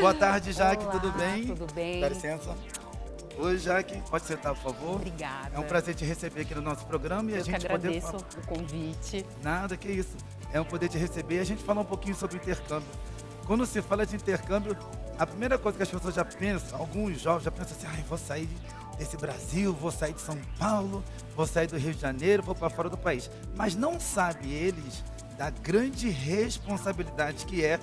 Boa tarde, Jaque, Olá, tudo bem? tudo bem? Dá licença. Oi, Jaque, pode sentar, por favor? Obrigada. É um prazer te receber aqui no nosso programa e a Eu que gente poder agradeço falar. o convite. Nada, que isso. É um poder te receber e a gente falar um pouquinho sobre intercâmbio. Quando se fala de intercâmbio, a primeira coisa que as pessoas já pensam, alguns jovens já pensam assim, vou sair desse Brasil, vou sair de São Paulo, vou sair do Rio de Janeiro, vou para fora do país. Mas não sabem eles da grande responsabilidade que é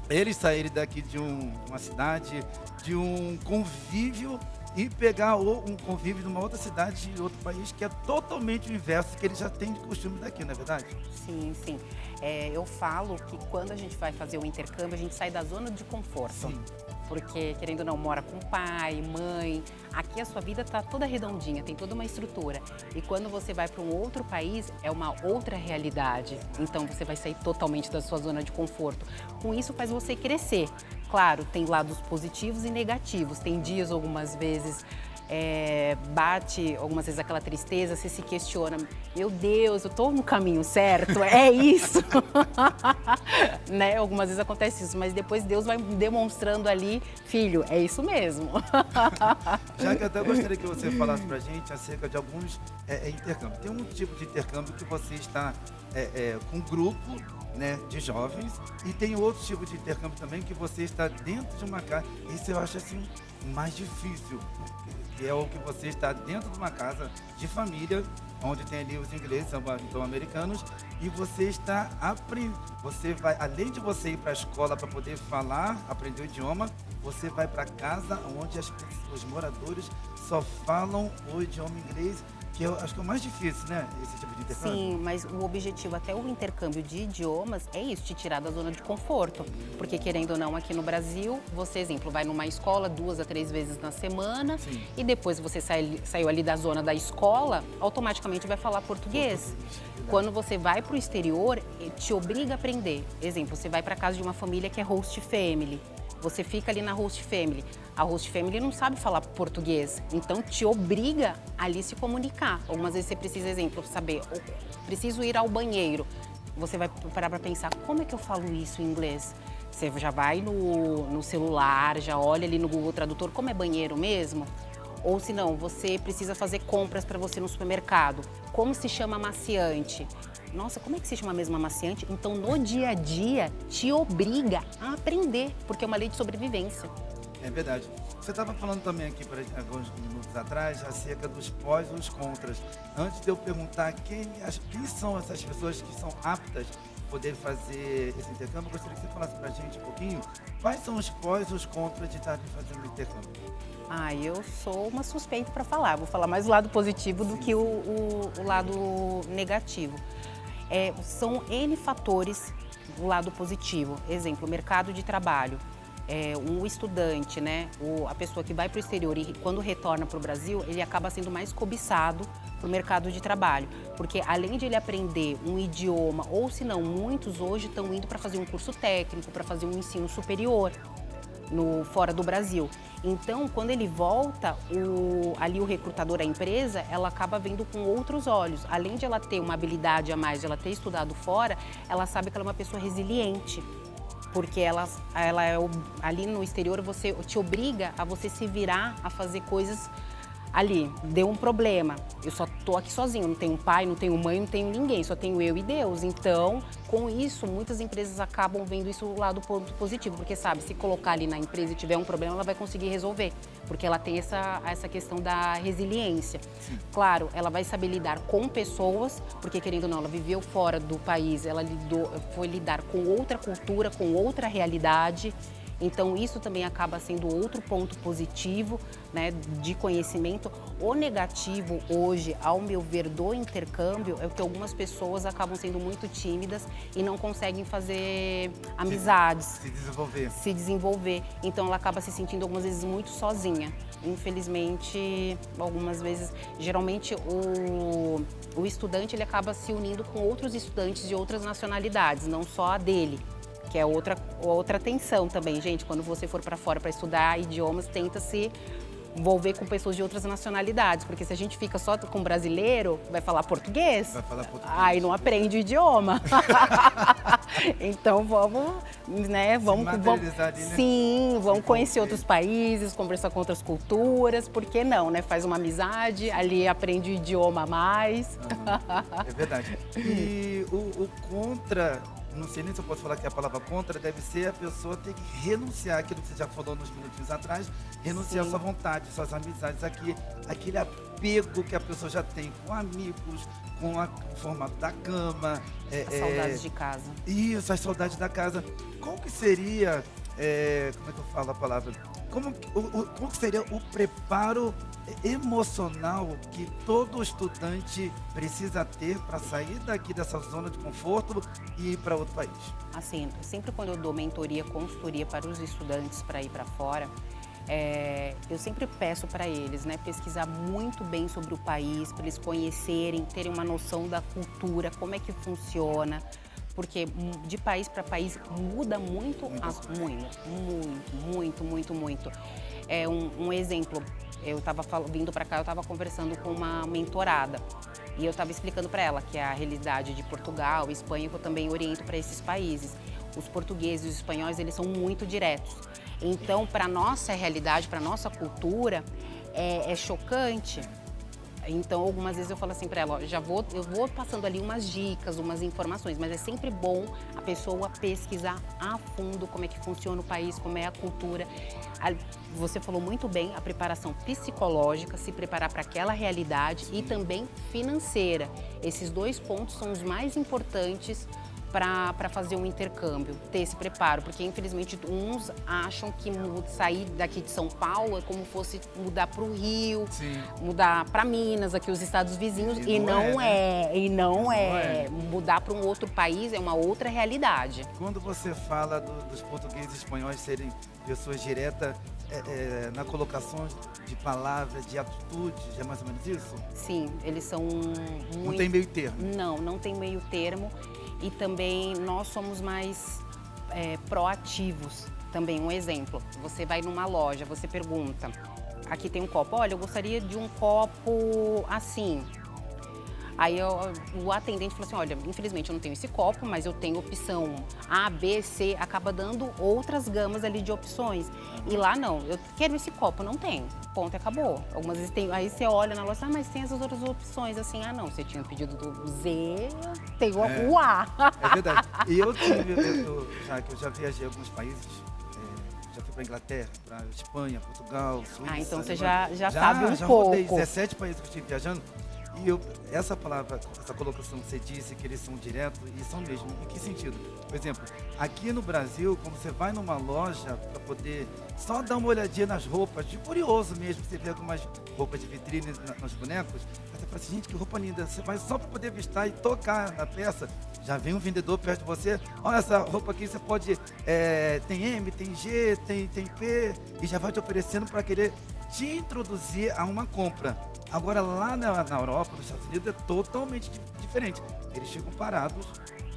eles saírem daqui de uma cidade, de um convívio e pegar um convívio de uma outra cidade, de outro país, que é totalmente o inverso que eles já têm de costume daqui, não é verdade? Sim, sim. Eu falo que quando a gente vai fazer o intercâmbio, a gente sai da zona de conforto. Sim. Porque, querendo ou não, mora com pai, mãe. Aqui a sua vida está toda redondinha, tem toda uma estrutura. E quando você vai para um outro país, é uma outra realidade. Então, você vai sair totalmente da sua zona de conforto. Com isso, faz você crescer. Claro, tem lados positivos e negativos. Tem dias, algumas vezes, bate algumas vezes aquela tristeza, você se questiona, meu Deus, eu estou no caminho certo, é isso? Né? Algumas vezes acontece isso, mas depois Deus vai demonstrando ali, filho, é isso mesmo. Já que eu até gostaria que você falasse pra gente acerca de alguns intercâmbios. Tem um tipo de intercâmbio que você está com um grupo, né, de jovens, e tem outro tipo de intercâmbio também que você está dentro de uma casa. Isso eu acho assim mais difícil, que é o que você está dentro de uma casa de família, onde tem ali os ingleses, são americanos, e você está aprendendo. Você vai, além de você ir para a escola para poder falar, aprender o idioma, você vai para casa onde os moradores só falam o idioma inglês, que eu acho que é o mais difícil, né? Esse tipo de intercâmbio. Sim, mas o objetivo até o intercâmbio de idiomas é isso, te tirar da zona de conforto. Porque, querendo ou não, aqui no Brasil, você, exemplo, vai numa escola 2 a 3 vezes na semana. Sim. E depois você saiu ali da zona da escola, automaticamente vai falar português. Quando você vai para o exterior, te obriga a aprender. Exemplo, você vai para casa de uma família que é host family. Você fica ali na host family. A host family não sabe falar português, então te obriga a ali se comunicar. Algumas vezes você precisa, exemplo, saber, preciso ir ao banheiro. Você vai parar para pensar, como é que eu falo isso em inglês? Você já vai no celular, já olha ali no Google Tradutor, como é banheiro mesmo? Ou se não, você precisa fazer compras para você no supermercado. Como se chama amaciante? Nossa, como é que se chama mesmo amaciante? Então, no dia a dia, te obriga a aprender, porque é uma lei de sobrevivência. É verdade. Você estava falando também aqui alguns minutos atrás acerca dos pós e os contras. Antes de eu perguntar quem são essas pessoas que são aptas a poder fazer esse intercâmbio, eu gostaria que você falasse para a gente um pouquinho quais são os pós e os contras de estar fazendo o intercâmbio. Eu sou uma suspeita para falar. Vou falar mais o lado positivo do que o lado negativo. São N fatores do lado positivo. Exemplo, mercado de trabalho. Um estudante, né, a pessoa que vai para o exterior e quando retorna para o Brasil, ele acaba sendo mais cobiçado para o mercado de trabalho. Porque além de ele aprender um idioma, ou se não, muitos hoje estão indo para fazer um curso técnico, para fazer um ensino superior fora do Brasil. Então, quando ele volta, ali o recrutador, a empresa, ela acaba vendo com outros olhos. Além de ela ter uma habilidade a mais, de ela ter estudado fora, ela sabe que ela é uma pessoa resiliente. Porque ali no exterior, você te obriga a você se virar a fazer coisas ali. Deu um problema, eu só tô aqui sozinho, não tenho pai, não tenho mãe, não tenho ninguém, só tenho eu e Deus. Então, com isso, muitas empresas acabam vendo isso do lado positivo, porque sabe, se colocar ali na empresa e tiver um problema, ela vai conseguir resolver, porque ela tem essa questão da resiliência. Sim. Claro, ela vai saber lidar com pessoas, porque querendo ou não, ela viveu fora do país, ela foi lidar com outra cultura, com outra realidade. Então, isso também acaba sendo outro ponto positivo, né, de conhecimento. O negativo hoje, ao meu ver, do intercâmbio é que algumas pessoas acabam sendo muito tímidas e não conseguem fazer amizades. Se desenvolver. Então, ela acaba se sentindo algumas vezes muito sozinha. Infelizmente, algumas vezes, geralmente o estudante ele acaba se unindo com outros estudantes de outras nacionalidades, não só a dele. Que é outra tensão também, gente. Quando você for para fora para estudar idiomas, tenta se envolver com pessoas de outras nacionalidades. Porque se a gente fica só com brasileiro, vai falar português. Vai falar português. Aí não aprende o idioma. Então vamos, né? Vamos, materializar ali, né? sim, vamos conhecer Envolver. outros países, conversar com outras culturas, por que não, né? Faz uma amizade, ali aprende o idioma a mais. É verdade. E o contra, não sei nem se eu posso falar que a palavra contra deve ser a pessoa ter que renunciar aquilo que você já falou nos minutinhos atrás, renunciar à Sim. sua vontade, suas amizades aqui, aquele apego que a pessoa já tem com amigos, com o formato da cama. As saudades de casa. Isso, as saudades da casa. Como que seria, como é que eu falo a palavra? Como que seria o preparo emocional que todo estudante precisa ter para sair daqui dessa zona de conforto e ir para outro país? Assim, sempre quando eu dou mentoria, consultoria para os estudantes para ir para fora, eu sempre peço para eles, né, pesquisar muito bem sobre o país, para eles conhecerem, terem uma noção da cultura, como é que funciona, porque de país para país muda muito, muito. Um exemplo, eu estava vindo para cá, eu estava conversando com uma mentorada e eu estava explicando para ela que é a realidade de Portugal, Espanha, que eu também oriento para esses países. Os portugueses e os espanhóis, eles são muito diretos. Então, para a nossa realidade, para a nossa cultura, é chocante. Então, algumas vezes eu falo assim para ela, ó, eu vou passando ali umas dicas, umas informações, mas é sempre bom a pessoa pesquisar a fundo como é que funciona o país, como é a cultura. Você falou muito bem, a preparação psicológica, se preparar para aquela realidade e também financeira. Esses dois pontos são os mais importantes para fazer um intercâmbio, ter esse preparo, porque infelizmente uns acham que sair daqui de São Paulo é como fosse mudar para o Rio, Sim. mudar para Minas, aqui os estados vizinhos, E não é. mudar para um outro país é uma outra realidade. Quando você fala dos portugueses e espanhóis serem pessoas diretas na colocação de palavras, de atitudes, é mais ou menos isso? Sim, eles são muito... Não tem meio termo. Não tem meio termo. E também nós somos mais proativos. Também um exemplo, você vai numa loja, você pergunta, aqui tem um copo, olha, eu gostaria de um copo assim. Aí o atendente falou assim, olha, infelizmente eu não tenho esse copo, mas eu tenho opção A, B, C, acaba dando outras gamas ali de opções. E lá não, eu quero esse copo, não tem, ponto, acabou. Algumas vezes tem, aí você olha na loja, mas tem essas outras opções, assim, não, você tinha pedido do Z, tem o A. É verdade. E eu já viajei a alguns países, já fui para Inglaterra, para Espanha, Portugal, Suíça. Então você Alemanha. já sabe um já pouco. rodei 17 países que eu estive viajando. E essa palavra, essa colocação que você disse, que eles são diretos, e são mesmo. Em que sentido? Por exemplo, aqui no Brasil, quando você vai numa loja para poder só dar uma olhadinha nas roupas, de curioso mesmo, você vê algumas roupas de vitrine nos bonecos, aí você fala assim, gente, que roupa linda. Você vai só para poder avistar e tocar na peça, já vem um vendedor perto de você, olha essa roupa aqui, você pode, tem M, tem G, tem P, e já vai te oferecendo para querer te introduzir a uma compra. Agora, lá na Europa, nos Estados Unidos, é totalmente diferente. Eles ficam parados.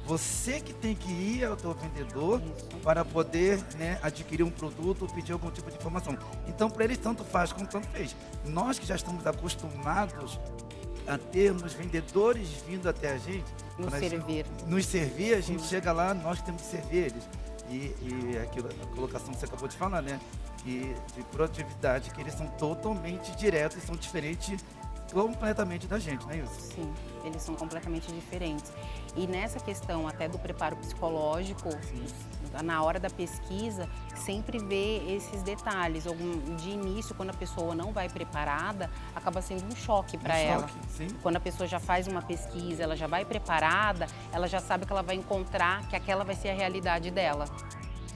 Você que tem que ir ao teu vendedor para poder, né, adquirir um produto ou pedir algum tipo de informação. Então, para eles, tanto faz como tanto fez. Nós que já estamos acostumados a termos vendedores vindo até a gente, nos servir, a gente chega lá, nós que temos que servir eles. E aquilo, a colocação que você acabou de falar, né? De proatividade, que eles são totalmente diretos e são diferentes completamente da gente, não é isso? Sim, eles são completamente diferentes. E nessa questão até do preparo psicológico, na hora da pesquisa, sempre vê esses detalhes. De início, quando a pessoa não vai preparada, acaba sendo um choque para ela. Sim. Quando a pessoa já faz uma pesquisa, ela já vai preparada, ela já sabe que ela vai encontrar, que aquela vai ser a realidade dela.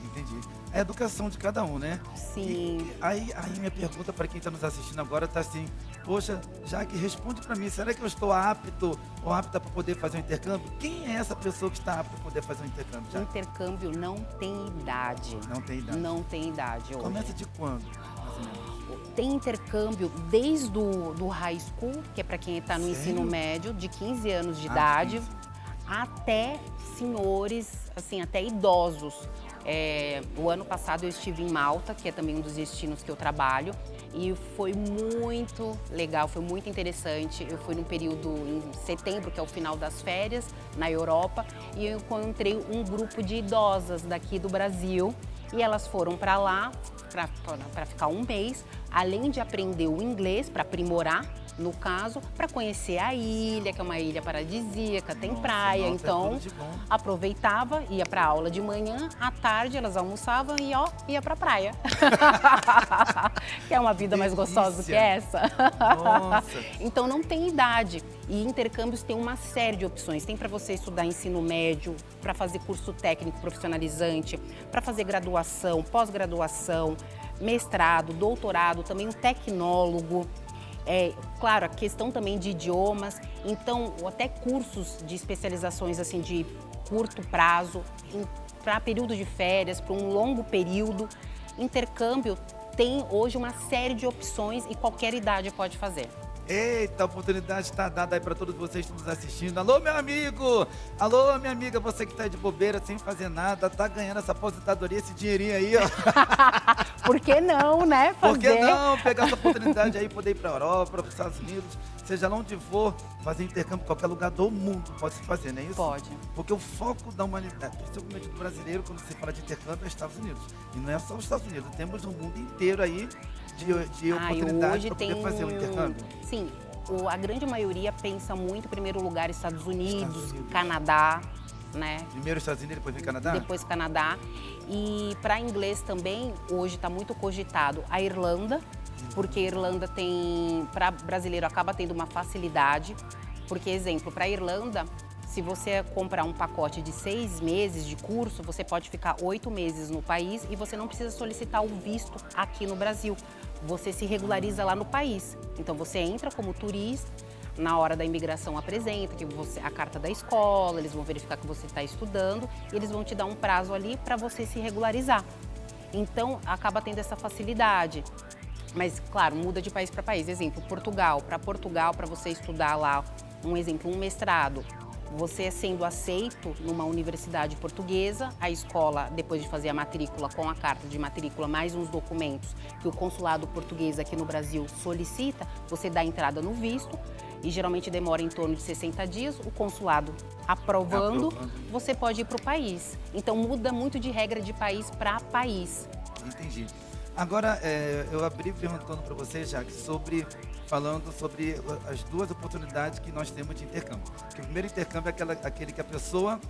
Entendi. É a educação de cada um, né? Sim. E aí minha pergunta para quem está nos assistindo agora está assim, poxa, Jaque, responde para mim, será que eu estou apto ou apta para poder fazer um intercâmbio? Quem é essa pessoa que está apta para poder fazer um intercâmbio, Jaque? Intercâmbio não tem idade. Não tem idade. Não tem idade hoje. Começa de quando, mais ou menos? Tem intercâmbio desde do high school, que é para quem está no Sério? ensino médio, de 15 anos de Ah, idade, 15. até senhores, assim, até idosos. O ano passado eu estive em Malta, que é também um dos destinos que eu trabalho, e foi muito legal, foi muito interessante. Eu fui num período em setembro, que é o final das férias, na Europa, e eu encontrei um grupo de idosas daqui do Brasil, e elas foram para lá para ficar um mês, além de aprender o inglês, para aprimorar, no caso, para conhecer a ilha, que é uma ilha paradisíaca, tem praia, então aproveitava, ia para aula de manhã, à tarde elas almoçavam e ia para praia. Que é uma vida mais gostosa do que essa. Nossa. Então não tem idade. E intercâmbios tem uma série de opções. Tem para você estudar ensino médio, para fazer curso técnico profissionalizante, para fazer graduação, pós-graduação, mestrado, doutorado, também um tecnólogo. Claro, a questão também de idiomas, então até cursos de especializações assim de curto prazo, para período de férias, para um longo período. Intercâmbio tem hoje uma série de opções e qualquer idade pode fazer. Eita, a oportunidade está dada aí para todos vocês que estão nos assistindo. Alô, meu amigo! Alô, minha amiga, você que está de bobeira, sem fazer nada, tá ganhando essa aposentadoria, esse dinheirinho aí, ó. Por que não, né? Por que não pegar essa oportunidade aí, poder ir para a Europa, para os Estados Unidos, seja lá onde for, fazer intercâmbio em qualquer lugar do mundo pode se fazer, não é isso? Pode. Porque o foco da humanidade, principalmente do brasileiro, quando se fala de intercâmbio, é Estados Unidos. E não é só os Estados Unidos, temos o mundo inteiro aí de oportunidade para poder fazer o intercâmbio. Sim, a grande maioria pensa muito, em primeiro lugar, Estados Unidos. Canadá, né? Primeiro Estados Unidos, depois vem Canadá? Depois Canadá. E para inglês também, hoje está muito cogitado a Irlanda, porque a Irlanda tem, para brasileiro, acaba tendo uma facilidade. Porque, exemplo, para a Irlanda, se você comprar um pacote de 6 meses de curso, você pode ficar 8 meses no país e você não precisa solicitar o visto aqui no Brasil. Você se regulariza lá no país. Então, você entra como turista, na hora da imigração apresenta que a carta da escola, eles vão verificar que você está estudando e eles vão te dar um prazo ali para você se regularizar. Então, acaba tendo essa facilidade. Mas, claro, muda de país para país. Exemplo, Portugal. Para você estudar lá, um exemplo, um mestrado, você sendo aceito numa universidade portuguesa, a escola, depois de fazer a matrícula com a carta de matrícula, mais uns documentos que o consulado português aqui no Brasil solicita, você dá entrada no visto e geralmente demora em torno de 60 dias, o consulado aprovando, você pode ir para o país. Então muda muito de regra de país para país. Entendi. Agora, eu abri perguntando para você, Jaque, falando sobre as duas oportunidades que nós temos de intercâmbio. Que o primeiro intercâmbio é aquele que a pessoa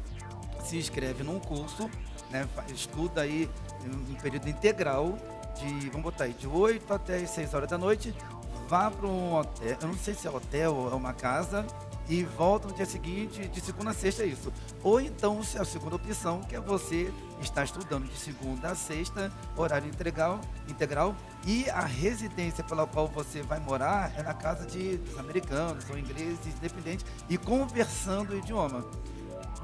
se inscreve num curso, né, estuda aí em um período integral, vamos botar aí, de 8 até as 6 horas da noite, vá para um hotel, eu não sei se é hotel ou é uma casa, e volta no dia seguinte, de segunda a sexta, é isso. Ou então, a segunda opção, que é você estar estudando de segunda a sexta, horário integral, e a residência pela qual você vai morar é na casa dos americanos ou ingleses, independente, e conversando o idioma.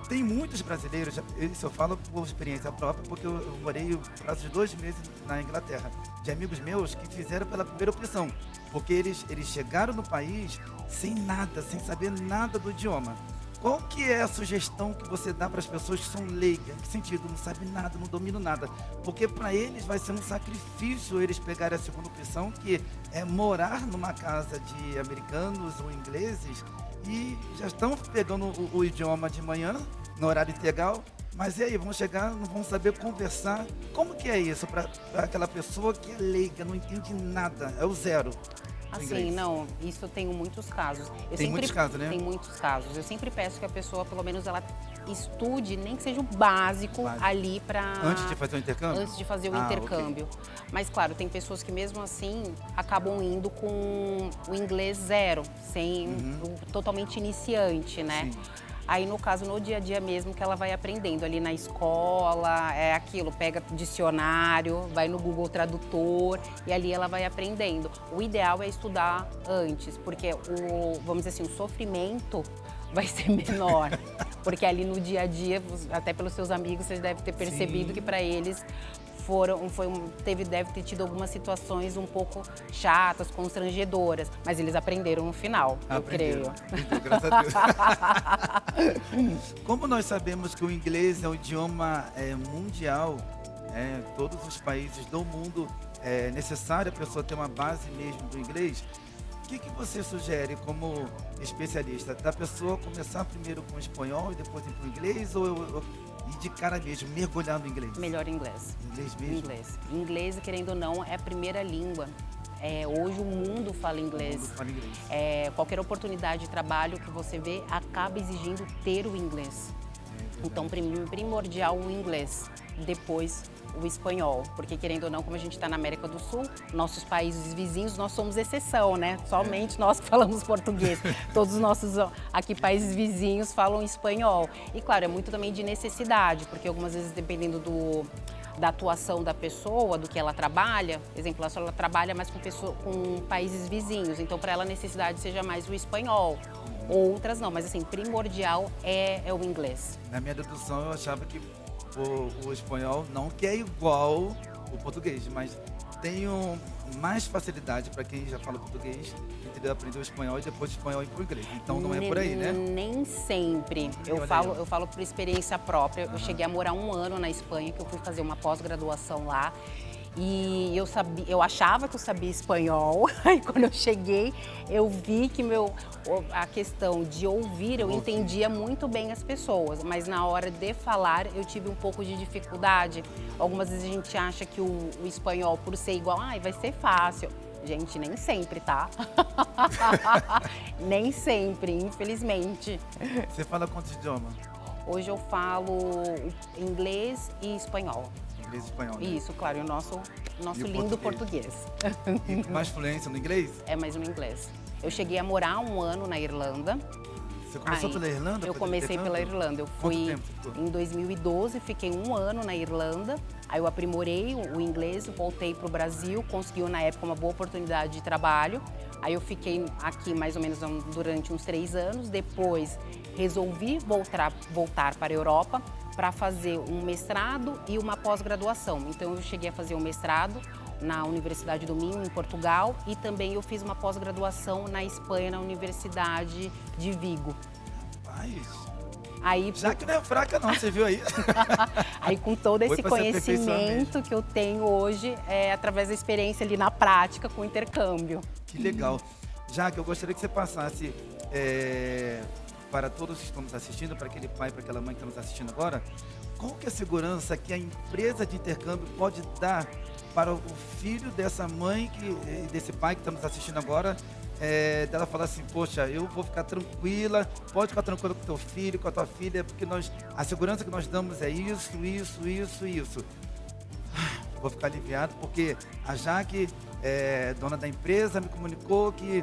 Tem muitos brasileiros, isso eu falo por experiência própria, porque eu morei por prazo de 2 meses na Inglaterra, de amigos meus que fizeram pela primeira opção, porque eles chegaram no país sem nada, sem saber nada do idioma. Qual que é a sugestão que você dá para as pessoas que são leigas? Em que sentido? Não sabem nada, não dominam nada. Porque para eles vai ser um sacrifício eles pegarem a segunda opção, que é morar numa casa de americanos ou ingleses e já estão pegando o idioma de manhã, no horário integral, mas e aí, vão chegar, não vão saber conversar. Como que é isso para aquela pessoa que é leiga, não entende nada, é o zero? Assim, não, isso eu tenho muitos casos. Muitos casos, né? Tem muitos casos. Eu sempre peço que a pessoa, pelo menos, ela estude, nem que seja o básico ali para... Antes de fazer o intercâmbio? Antes de fazer o intercâmbio. Okay. Mas, claro, tem pessoas que mesmo assim acabam indo com o inglês zero, totalmente iniciante, né? Sim. Aí, no caso, no dia a dia mesmo, que ela vai aprendendo ali na escola, é aquilo, pega dicionário, vai no Google Tradutor e ali ela vai aprendendo. O ideal é estudar antes, porque vamos dizer assim, o sofrimento vai ser menor. Porque ali no dia a dia, até pelos seus amigos, vocês devem ter percebido que para eles deve ter tido algumas situações um pouco chatas, constrangedoras, mas eles aprenderam no final, eu creio. Então, graças a Deus. Como nós sabemos que o inglês é um idioma mundial, todos os países do mundo é necessário a pessoa ter uma base mesmo do inglês. O que você sugere como especialista? Da pessoa começar primeiro com o espanhol e depois ir para o inglês ou ir de cara mesmo, mergulhar no inglês? Melhor inglês. Inglês mesmo? Inglês. Inglês, querendo ou não, é a primeira língua. Hoje o mundo fala inglês. O mundo fala inglês. Qualquer oportunidade de trabalho que você vê acaba exigindo ter o inglês. Então, primordial o inglês, depois o espanhol, porque querendo ou não, como a gente está na América do Sul, nossos países vizinhos, nós somos exceção, né? Somente nós que falamos português. Todos os nossos aqui países vizinhos falam espanhol. E claro, é muito também de necessidade, porque algumas vezes dependendo da atuação da pessoa, do que ela trabalha, exemplo, ela trabalha mais com países vizinhos, então para ela a necessidade seja mais o espanhol. Outras não, mas assim, primordial é o inglês. Na minha dedução, eu achava que o espanhol não que é igual o português, mas tem mais facilidade para quem já fala português, entendeu? Aprender o espanhol e depois o espanhol ir para o inglês. Então não é por aí, né? Nem sempre. Eu falo por experiência própria. Eu cheguei a morar 1 ano na Espanha, que eu fui fazer uma pós-graduação lá. E eu achava que eu sabia espanhol, aí quando eu cheguei, eu vi que a questão de ouvir, eu entendia muito bem as pessoas, mas na hora de falar eu tive um pouco de dificuldade. Algumas vezes a gente acha que o espanhol, por ser igual, vai ser fácil. Gente, nem sempre, tá? Nem sempre, infelizmente. Você fala quantos idiomas? Hoje eu falo inglês e espanhol. Inglês e espanhol, né? Isso, claro, e o nosso lindo português. E mais fluência no inglês? É mais no inglês. Eu cheguei a morar 1 ano na Irlanda. Você começou pela Irlanda? Eu comecei pela Irlanda. Eu fui em 2012, fiquei 1 ano na Irlanda. Aí eu aprimorei o inglês, voltei para o Brasil, consegui na época uma boa oportunidade de trabalho. Aí eu fiquei aqui mais ou menos durante uns 3 anos. Depois resolvi voltar para a Europa para fazer um mestrado e uma pós-graduação. Então eu cheguei a fazer um mestrado na Universidade do Minho, em Portugal, e também eu fiz uma pós-graduação na Espanha, na Universidade de Vigo. Aí, já que não é fraca não, você viu aí? Aí com todo esse conhecimento que eu tenho hoje, através da experiência ali na prática com o intercâmbio. Que legal. Jaque, eu gostaria que você passasse para todos que estão nos assistindo, para aquele pai, para aquela mãe que está nos assistindo agora, qual que é a segurança que a empresa de intercâmbio pode dar para o filho dessa mãe, desse pai que está nos assistindo agora, dela falar assim, poxa, eu vou ficar tranquila, pode ficar tranquila com o teu filho, com a tua filha, porque a segurança que nós damos é isso. Vou ficar aliviado porque a Jaque, dona da empresa, me comunicou que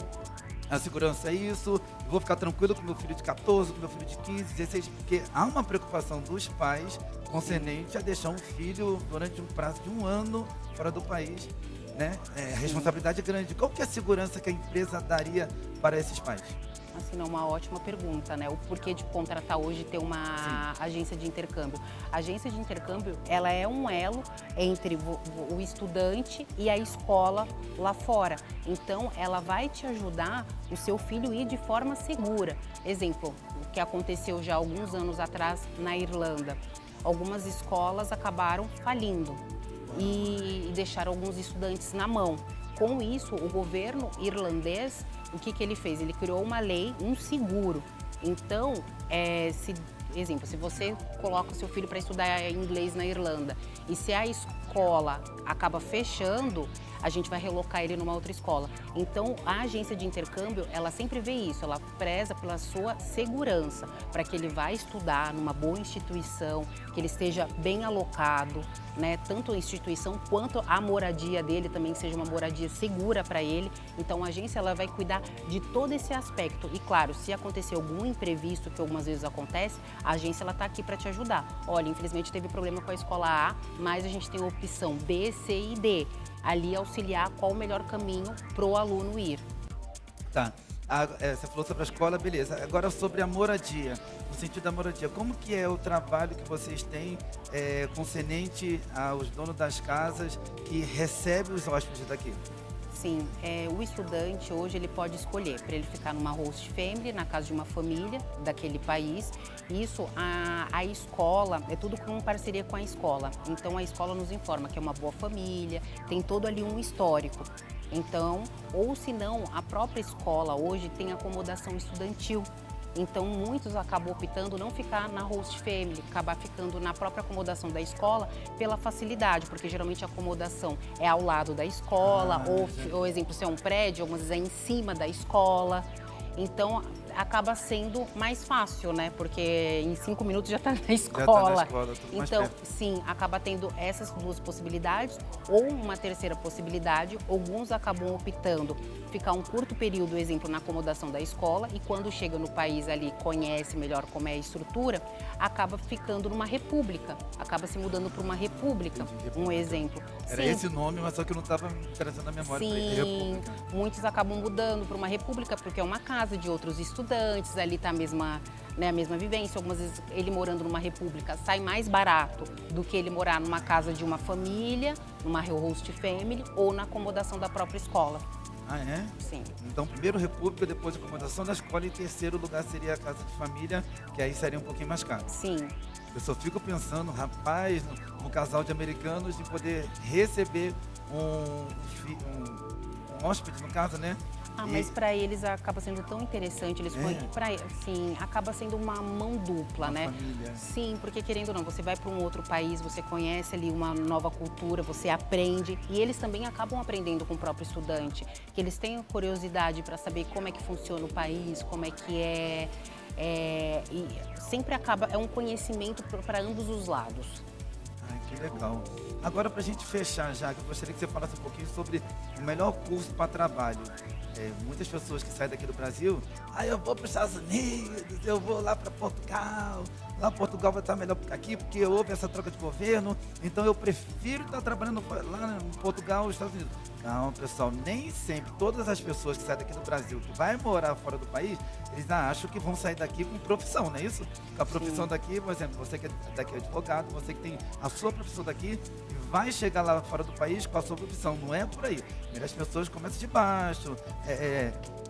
a segurança é isso, vou ficar tranquilo com meu filho de 14, com meu filho de 15, 16, porque há uma preocupação dos pais concernente a deixar um filho durante um prazo de 1 ano fora do país, né? A responsabilidade é grande. Qual que é a segurança que a empresa daria para esses pais? Assim, é uma ótima pergunta, né? O porquê de contratar hoje ter uma agência de intercâmbio. A agência de intercâmbio, ela é um elo entre o estudante e a escola lá fora. Então, ela vai te ajudar o seu filho ir de forma segura. Exemplo, o que aconteceu já há alguns anos atrás na Irlanda. Algumas escolas acabaram falindo e deixaram alguns estudantes na mão. Com isso, o governo irlandês, o que ele fez? Ele criou uma lei, um seguro. Então, se você coloca o seu filho para estudar inglês na Irlanda e se a escola acaba fechando, a gente vai relocar ele numa outra escola. Então, a agência de intercâmbio, ela sempre vê isso, ela preza pela sua segurança, para que ele vá estudar numa boa instituição, que ele esteja bem alocado, né? Tanto a instituição quanto a moradia dele também seja uma moradia segura para ele. Então, a agência ela vai cuidar de todo esse aspecto. E, claro, se acontecer algum imprevisto, que algumas vezes acontece, a agência está aqui para te ajudar. Olha, infelizmente teve problema com a escola A, mas a gente tem a opção B, C e D. Ali auxiliar qual o melhor caminho para o aluno ir. Tá. Você falou sobre a escola, beleza. Agora sobre a moradia, no sentido da moradia. Como que é o trabalho que vocês têm concernente aos donos das casas que recebem os hóspedes daqui? Sim, o estudante hoje ele pode escolher para ele ficar numa host family, na casa de uma família daquele país. Isso, a escola, é tudo com parceria com a escola. Então a escola nos informa que é uma boa família, tem todo ali um histórico. Então, ou se não, a própria escola hoje tem acomodação estudantil. Então, muitos acabam optando não ficar na host family, acabar ficando na própria acomodação da escola pela facilidade, porque geralmente a acomodação é ao lado da escola, ou exemplo, se é um prédio, algumas vezes é em cima da escola. Então, acaba sendo mais fácil, né? Porque em 5 minutos já está na escola. Tudo mais Então, perto. sim, acaba tendo essas duas possibilidades ou uma terceira possibilidade. Alguns acabam optando ficar um curto período, exemplo, na acomodação da escola e quando chega no país ali, conhece melhor como é a estrutura, acaba ficando numa república, acaba se mudando para uma república, um exemplo. Era Sim. esse nome, mas só que eu não estava trazendo a memória para ele. Sim, República. muitos acabam mudando para uma república porque é uma casa de outros estudantes, ali está a mesma vivência. Algumas vezes ele morando numa república sai mais barato do que ele morar numa casa de uma família, numa host family ou na acomodação da própria escola. Ah, é? Sim. Então, primeiro república, depois acomodação da escola e terceiro lugar seria a casa de família, que aí seria um pouquinho mais caro. Sim. Eu só fico pensando, rapaz, no casal de americanos de poder receber um hóspede, no caso, né? Mas para eles acaba sendo tão interessante, eles sim, acaba sendo uma mão dupla, Uma né? família. Sim, porque querendo ou não, você vai para um outro país, você conhece ali uma nova cultura, você aprende e eles também acabam aprendendo com o próprio estudante, que eles têm curiosidade para saber como é que funciona o país, como é que e sempre acaba, é um conhecimento para ambos os lados. Ai, que legal. Agora, para a gente fechar já, eu gostaria que você falasse um pouquinho sobre o melhor curso para trabalho. Muitas pessoas que saem daqui do Brasil, eu vou para os Estados Unidos, eu vou lá para Portugal, lá Portugal vai estar melhor que aqui, porque houve essa troca de governo, então eu prefiro estar trabalhando lá em Portugal ou Estados Unidos. Não, pessoal, nem sempre todas as pessoas que saem daqui do Brasil, que vai morar fora do país, eles acham que vão sair daqui com profissão, não é isso? Com a profissão daqui, por exemplo, você que é daqui é advogado, você que tem a sua profissão daqui, vai chegar lá fora do país com a sua profissão, não é por aí. As pessoas começam de baixo,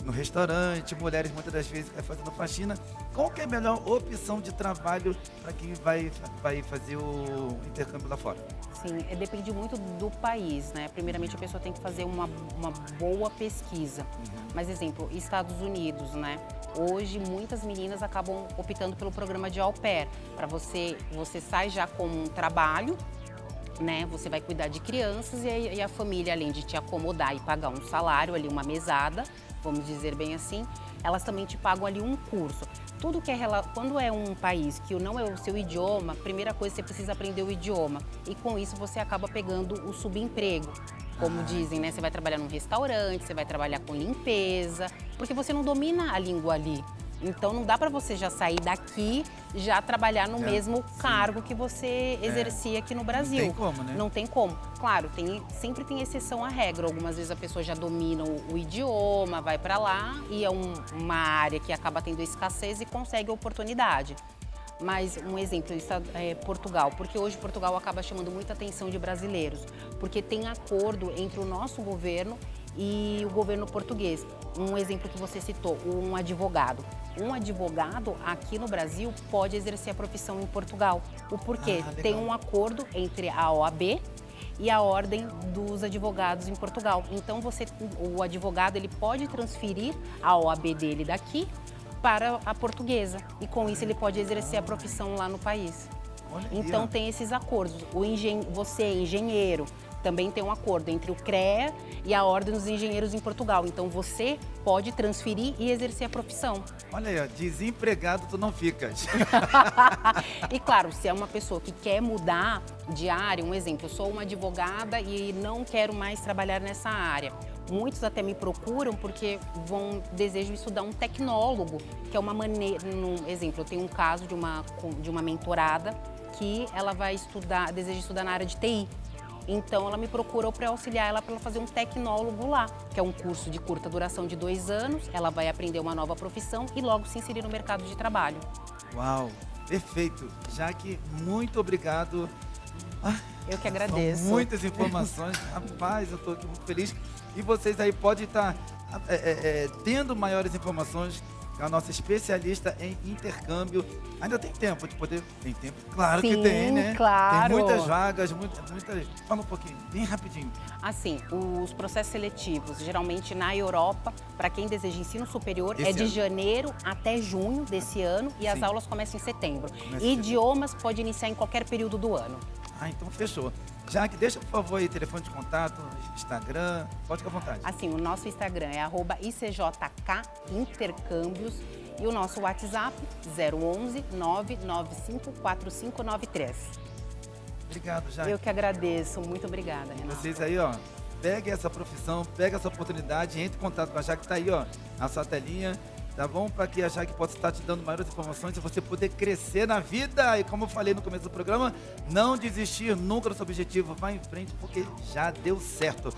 no restaurante, mulheres muitas das vezes fazendo faxina. Qual que é a melhor opção de trabalho para quem vai fazer o intercâmbio lá fora? Sim, depende muito do país, né? Primeiramente, a pessoa tem que fazer uma boa pesquisa. Mas, exemplo, Estados Unidos, né? Hoje, muitas meninas acabam optando pelo programa de au pair. Para você sai já com um trabalho, né? Você vai cuidar de crianças e a família, além de te acomodar e pagar um salário ali, uma mesada, vamos dizer bem assim, elas também te pagam ali um curso. Tudo que quando é um país que não é o seu idioma, a primeira coisa você precisa aprender o idioma. E com isso você acaba pegando o subemprego. Como dizem, né? Você vai trabalhar num restaurante, você vai trabalhar com limpeza, porque você não domina a língua ali. Então não dá para você já sair daqui, já trabalhar no mesmo cargo que você exercia aqui no Brasil. Não tem como, né? Não tem como. Claro, sempre tem exceção à regra. Algumas vezes a pessoa já domina o idioma, vai para lá e é uma área que acaba tendo escassez e consegue oportunidade. Mas um exemplo, Portugal, porque hoje Portugal acaba chamando muita atenção de brasileiros, porque tem acordo entre o nosso governo e o governo português. Um exemplo que você citou, um advogado. Um advogado aqui no Brasil pode exercer a profissão em Portugal. O porquê? Tem um acordo entre a OAB e a Ordem dos Advogados em Portugal. Então o advogado ele pode transferir a OAB dele daqui para a portuguesa e com isso ele pode exercer a profissão lá no país. Então tem esses acordos. Você, engenheiro, também tem um acordo entre o CREA e a Ordem dos Engenheiros em Portugal. Então você pode transferir e exercer a profissão. Olha aí, ó, desempregado tu não ficas. E claro, se é uma pessoa que quer mudar de área, um exemplo, eu sou uma advogada e não quero mais trabalhar nessa área. Muitos até me procuram porque desejam estudar um tecnólogo, que é uma maneira, exemplo, eu tenho um caso de uma mentorada que ela deseja estudar na área de TI. Então ela me procurou para auxiliar ela para ela fazer um tecnólogo lá, que é um curso de curta duração de 2 anos, ela vai aprender uma nova profissão e logo se inserir no mercado de trabalho. Uau, perfeito. Jaque, muito obrigado. Eu que agradeço. São muitas informações. Rapaz, eu estou aqui muito feliz. E vocês aí podem estar tendo maiores informações com a nossa especialista em intercâmbio. Ainda tem tempo de poder... Tem tempo? Claro que Sim, tem, né? claro. Tem muitas vagas, muitas... Fala um pouquinho, bem rapidinho. Assim, os processos seletivos, geralmente na Europa, para quem deseja ensino superior, Esse é de ano. janeiro até junho desse ano e as Sim. aulas começam em setembro. Começa em Idiomas pode iniciar em qualquer período do ano. Ah, então fechou. Jaque, deixa, por favor, aí telefone de contato, Instagram, pode ficar à vontade. Assim, o nosso Instagram é @ICJKIntercâmbios e o nosso WhatsApp 011 9954593. Obrigado, Jaque. Eu que agradeço. Muito obrigada, Renato. Vocês aí, ó, peguem essa profissão, peguem essa oportunidade, entre em contato com a Jaque, tá aí, ó, na sua telinha, tá bom? Para que a Jaque possa estar te dando maiores informações e você poder crescer na vida. E como eu falei no começo do programa, não desistir nunca do seu objetivo, vá em frente porque já deu certo.